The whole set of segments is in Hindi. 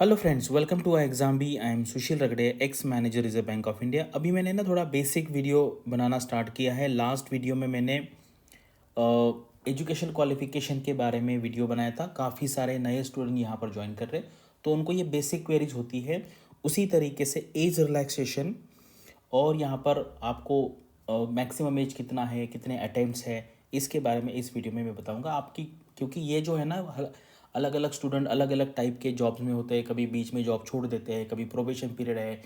Hello friends, welcome to exam B. I am Sushil Ragade, ex manager Reserve Bank of India. अभी मैंने ना थोड़ा बेसिक वीडियो बनाना स्टार्ट किया है। लास्ट वीडियो में मैंने एजुकेशन क्वालिफिकेशन के बारे में वीडियो बनाया था। काफ़ी सारे नए स्टूडेंट यहाँ पर ज्वाइन कर रहे, तो उनको ये बेसिक क्वेरीज होती है। उसी तरीके से एज रिलैक्सेशन और यहाँ पर आपको मैक्सिमम एज कितना है, कितने अटेम्प्ट्स है, इसके बारे में इस वीडियो में मैं बताऊंगा आपकी। क्योंकि ये जो है ना, अलग अलग स्टूडेंट अलग अलग टाइप के जॉब्स में होते हैं। कभी बीच में जॉब छोड़ देते हैं, कभी प्रोबेशन पीरियड है,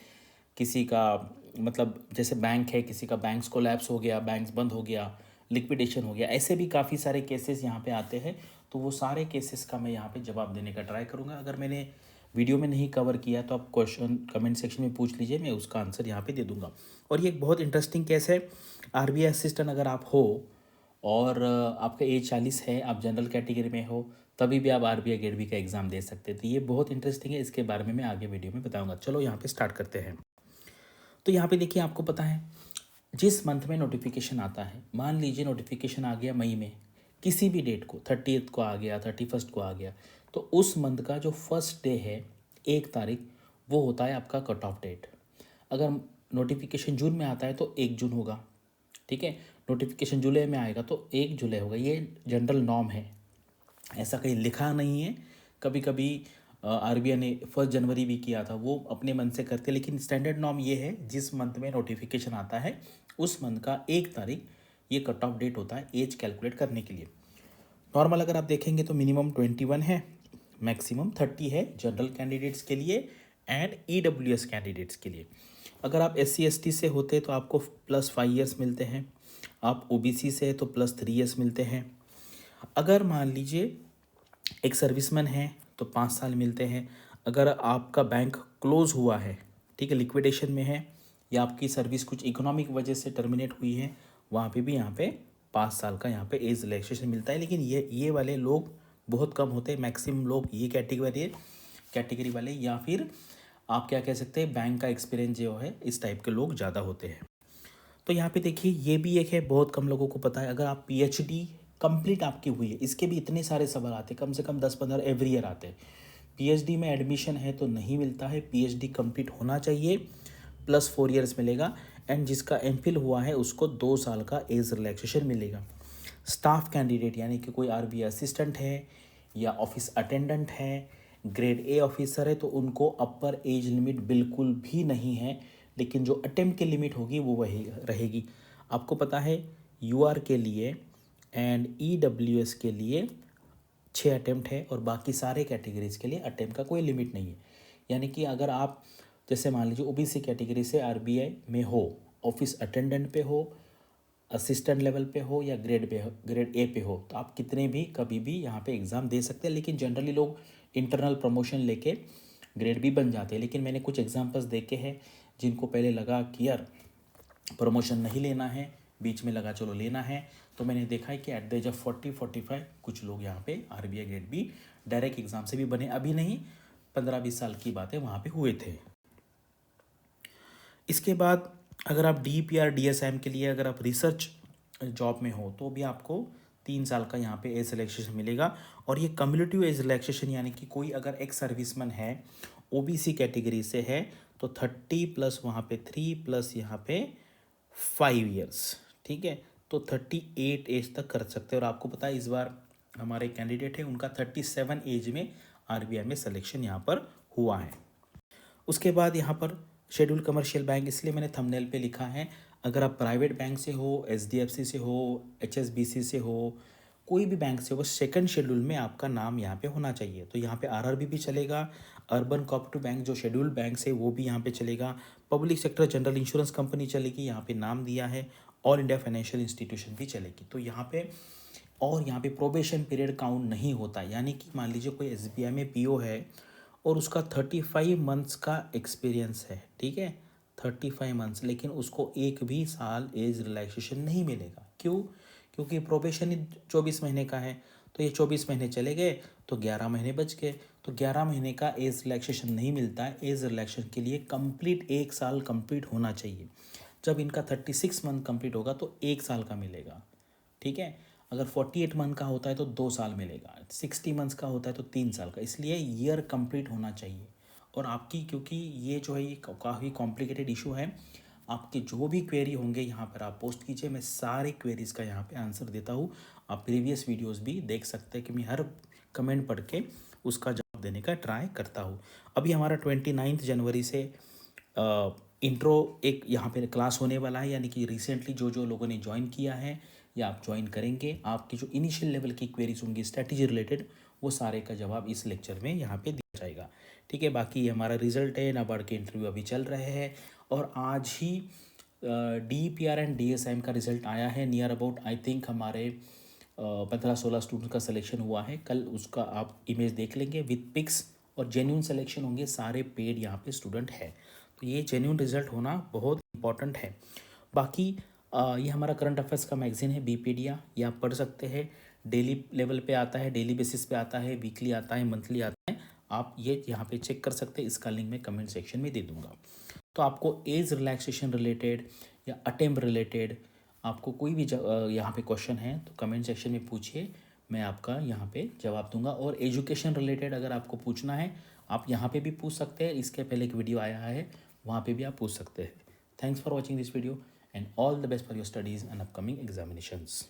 किसी का मतलब जैसे बैंक है, किसी का बैंक्स कोलैप्स हो गया, बैंक्स बंद हो गया, लिक्विडेशन हो गया, ऐसे भी काफ़ी सारे केसेस यहाँ पे आते हैं। तो वो सारे केसेस का मैं यहाँ पे जवाब देने का ट्राई करूँगा। अगर मैंने वीडियो में नहीं कवर किया तो आप क्वेश्चन कमेंट सेक्शन में पूछ लीजिए, मैं उसका आंसर यहाँ पे दे दूंगा। और ये एक बहुत इंटरेस्टिंग केस है। आरबीआई असिस्टेंट अगर आप हो और आपका एज 40 है, आप जनरल कैटेगरी में हो, तभी भी आप आरबीआई गेट बी का एग्ज़ाम दे सकते थे। ये बहुत इंटरेस्टिंग है, इसके बारे में मैं आगे वीडियो में बताऊंगा। चलो यहाँ पे स्टार्ट करते हैं। तो यहाँ पे देखिए, आपको पता है जिस मंथ में नोटिफिकेशन आता है, मान लीजिए नोटिफिकेशन आ गया मई में, किसी भी डेट को 30th को आ गया, 31st को आ गया, तो उस मंथ का जो फर्स्ट डे है, 1 तारीख, वो होता है आपका कट ऑफ डेट। अगर नोटिफिकेशन जून में आता है तो 1 जून होगा, ठीक है। नोटिफिकेशन जुलाई में आएगा तो 1 जुलाई होगा। ये जनरल नॉर्म है, ऐसा कहीं लिखा नहीं है। कभी कभी आरबीआई ने 1 जनवरी भी किया था, वो अपने मन से करते, लेकिन स्टैंडर्ड नॉर्म ये है, जिस मंथ में नोटिफिकेशन आता है उस मंथ का 1 तारीख ये कट ऑफ डेट होता है एज कैलकुलेट करने के लिए। नॉर्मल अगर आप देखेंगे तो मिनिमम 21 है, मैक्सिमम 30 है जनरल कैंडिडेट्स के लिए एंड ईडब्ल्यूएस कैंडिडेट्स के लिए। अगर आप SC ST से होते तो आपको +5 ईयर्स मिलते हैं, आप ओबीसी से तो +3 ईयर्स मिलते हैं। अगर मान लीजिए एक सर्विसमैन है तो 5 साल मिलते हैं। अगर आपका बैंक क्लोज हुआ है, ठीक है, लिक्विडेशन में है, या आपकी सर्विस कुछ इकोनॉमिक वजह से टर्मिनेट हुई है, वहाँ पे भी यहाँ पे 5 साल का यहाँ पे एज रिलैक्सेशन मिलता है। लेकिन ये वाले लोग बहुत कम होते हैं। मैक्सिमम लोग ये कैटेगरी वाले, या फिर आप क्या कह सकते हैं, बैंक का एक्सपीरियंस जो है, इस टाइप के लोग ज़्यादा होते हैं। तो यहाँ पे देखिए, ये भी एक है, बहुत कम लोगों को पता है। अगर आप PhD कंप्लीट आपकी हुई है, इसके भी इतने सारे सवाल आते हैं, कम से कम 10-15 एवरी ईयर आते हैं। PhD में एडमिशन है तो नहीं मिलता है, PhD कंप्लीट होना चाहिए, +4 ईयर्स मिलेगा। एंड जिसका MPhil हुआ है उसको 2 साल का एज रिलैक्सेशन मिलेगा। स्टाफ कैंडिडेट यानी कि कोई आरबीआई असिस्टेंट है या ऑफिस अटेंडेंट है, ग्रेड A ऑफिसर है, तो उनको अपर एज लिमिट बिल्कुल भी नहीं है। लेकिन जो अटेम्प्ट की लिमिट होगी वो वही रहेगी। आपको पता है UR के लिए एंड EWS के लिए 6 अटेम्प्ट है, और बाकी सारे कैटेगरीज के लिए अटेम्प्ट का कोई लिमिट नहीं है। यानी कि अगर आप जैसे मान लीजिए ओबीसी कैटेगरी से आरबीआई में हो, ऑफिस अटेंडेंट पे हो, असिस्टेंट लेवल पे हो, या ग्रेड A पे हो, तो आप कितने भी कभी भी यहाँ पे एग्ज़ाम दे सकते हैं। लेकिन जनरली लोग इंटरनल प्रमोशन लेके ग्रेड B बन जाते हैं। लेकिन मैंने कुछ एग्जांपल्स देखे हैं जिनको पहले लगा कि यार प्रमोशन नहीं लेना है, बीच में लगा चलो लेना है, तो मैंने देखा है कि एट द एज ऑफ 40-45 कुछ लोग यहाँ पे RBI grade B direct exam से भी बने। अभी नहीं, 15-20 साल की बातें वहाँ पे हुए थे। इसके बाद अगर आप DPR DSM के लिए अगर आप रिसर्च जॉब में हो तो भी आपको 3 साल का यहाँ पे एज रिलैक्सेशन मिलेगा। और ये कम्युलेटिव एज रिलैक्सेशन, यानी कि कोई अगर एक्स सर्विसमैन है, ओबीसी कैटेगरी से है, तो 30 प्लस वहाँ पे 3 प्लस यहाँ पे 5 ईयर्स, ठीक है, तो 38 एज तक कर सकते हैं। और आपको पता है इस बार हमारे कैंडिडेट है, उनका 37 एज में आरबीआई में सिलेक्शन यहाँ पर हुआ है। उसके बाद यहाँ पर शेड्यूल कमर्शियल बैंक, इसलिए मैंने थंबनेल पे लिखा है, अगर आप प्राइवेट बैंक से हो, HDFC से हो, HSBC से हो, कोई भी बैंक से हो, बस सेकंड शेड्यूल में आपका नाम यहाँ पे होना चाहिए। तो यहाँ पे RRB भी चलेगा, अर्बन कोऑपरेटिव बैंक जो शेड्यूल बैंक से, वो भी यहाँ पे चलेगा, public sector general insurance company चलेगी, यहाँ पे नाम दिया है, ऑल इंडिया फाइनेंशियल इंस्टीट्यूशन भी चलेगी। तो यहाँ पे, और यहाँ पे प्रोबेशन पीरियड काउंट नहीं होता। यानी कि मान लीजिए कोई SBI में PO है और उसका 35 मंथ्स का एक्सपीरियंस है, ठीक है, 35 मंथ्स, लेकिन उसको एक भी साल एज रिलैक्सेशन नहीं मिलेगा। क्यों? क्योंकि प्रोबेशन ही 24 महीने का है। तो ये 24 महीने चले गए तो 11 महीने बच गए, तो 11 महीने का एज रिलैक्सेशन नहीं मिलता है। एज रिलैक्सेशन के लिए कंप्लीट 1 साल कंप्लीट होना चाहिए। जब इनका 36 मंथ कंप्लीट होगा तो 1 साल का मिलेगा, ठीक है। अगर 48 मंथ का होता है तो 2 साल मिलेगा, 60 मंथ्स का होता है तो 3 साल का। इसलिए ईयर कंप्लीट होना चाहिए। और आपकी, क्योंकि ये जो है ये काफ़ी कॉम्प्लिकेटेड इशू है, आपके जो भी क्वेरी होंगे यहाँ पर आप पोस्ट कीजिए, मैं सारे क्वेरीज का यहाँ पे आंसर देता हूँ। आप प्रीवियस वीडियोस भी देख सकते हैं कि मैं हर कमेंट पढ़ के उसका जवाब देने का ट्राई करता हूँ। अभी हमारा 29 जनवरी से इंट्रो एक यहाँ पे क्लास होने वाला है, यानी कि रिसेंटली जो जो लोगों ने ज्वाइन किया है या आप ज्वाइन करेंगे, आपकी जो इनिशियल लेवल की क्वेरीज होंगी स्ट्रैटेजी रिलेटेड, वो सारे का जवाब इस लेक्चर में यहाँ पे दिया जाएगा। ठीक है, बाकी ये हमारा रिजल्ट है, नाबार्ड के इंटरव्यू अभी चल रहे हैं और आज ही DPR एंड DSM का रिजल्ट आया है। नियर अबाउट आई थिंक हमारे 15-16 स्टूडेंट्स का सिलेक्शन हुआ है। कल उसका आप इमेज देख लेंगे विथ पिक्स, और जेन्यून सिलेक्शन होंगे, सारे पेड यहाँ पे स्टूडेंट है। तो ये जेन्यून रिजल्ट होना बहुत इंपॉर्टेंट है। बाकी ये हमारा करंट अफेयर्स का मैगजीन है बीपीडिया, ये आप पढ़ सकते हैं। डेली लेवल पे आता है, डेली बेसिस पे आता है, वीकली आता है, मंथली आता है। आप ये यहाँ पे चेक कर सकते हैं, इसका लिंक मैं कमेंट सेक्शन में दे दूंगा। तो आपको एज रिलैक्सेशन रिलेटेड या अटेम्प्ट रिलेटेड आपको कोई भी यहाँ पे क्वेश्चन है तो कमेंट सेक्शन में पूछिए, मैं आपका यहाँ पे जवाब दूंगा। और एजुकेशन रिलेटेड अगर आपको पूछना है आप यहाँ पे भी पूछ सकते हैं, इसके पहले एक वीडियो आया है वहाँ पे भी आप पूछ सकते हैं। Thanks for watching this video and all the best for your studies and upcoming examinations.